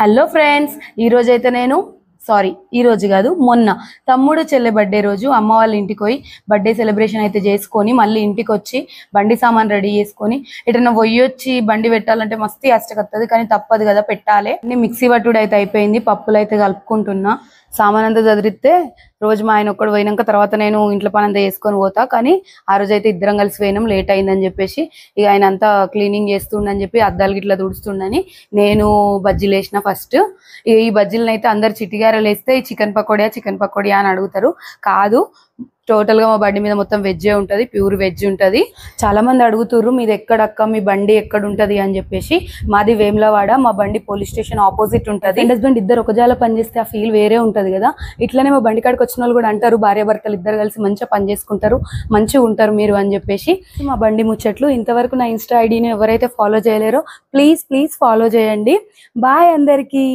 Hello friends, ఈరోజైతే నేను ఈ రోజు కాదు మొన్న తమ్ముడు చెల్లె బర్త్డే రోజు అమ్మ వాళ్ళ ఇంటికి పోయి బర్త్డే సెలబ్రేషన్ అయితే చేసుకొని మళ్ళీ ఇంటికి వచ్చి బండి సామాన్ రెడీ చేసుకొని ఎటన్నా వచ్చి బండి పెట్టాలంటే మస్తు కష్టకత్తది, కానీ తప్పదు కదా, పెట్టాలి. మిక్సీ పట్టుడు అయితే అయిపోయింది, పప్పులు అయితే కలుపుకుంటున్నా. సామాన్ అంతా చదిరిస్తే రోజు మా ఆయన ఒక్కడు పోయినాక తర్వాత నేను ఇంట్లో పని అంతా చేసుకొని పోతా, కానీ ఆ రోజు అయితే ఇద్దరం కలిసి పోయినాం. లేట్ అయిందని చెప్పేసి ఇక ఆయన అంతా క్లీనింగ్ చేస్తుండని చెప్పి అద్దాలు గిట్లా తుడుస్తుండని నేను బజ్జీలు వేసిన. ఫస్ట్ ఈ బజ్జీలను అయితే అందరు చిటిగారలు వేస్తే ఈ చికెన్ పకోడియా అని అడుగుతారు. కాదు, టోటల్ గా మా బండి మీద మొత్తం వెజ్జే ఉంటది, ప్యూర్ వెజ్ ఉంటది. చాలా మంది అడుగుతుర్రు మీది ఎక్కడక్క, మీ బండి ఎక్కడ ఉంటది అని చెప్పేసి. మాది వేములవాడ, మా బండి పోలీస్ స్టేషన్ ఆపోజిట్ ఉంటది. హస్బెండ్ ఇద్దరు ఒక జాల పని చేస్తే ఆ ఫీల్ వేరే ఉంటది కదా. ఇట్లనే మా బండి కాడికి వచ్చిన వాళ్ళు కూడా అంటారు, భార్యాభర్తలు ఇద్దరు కలిసి మంచిగా పని చేసుకుంటారు, మంచిగా ఉంటారు మీరు అని చెప్పేసి. మా బండి ముచ్చట్లు. ఇంతవరకు నా ఇన్స్టా ఐడిని ఎవరైతే ఫాలో చేయలేరో ప్లీజ్ ఫాలో చేయండి. బాయ్ అందరికీ.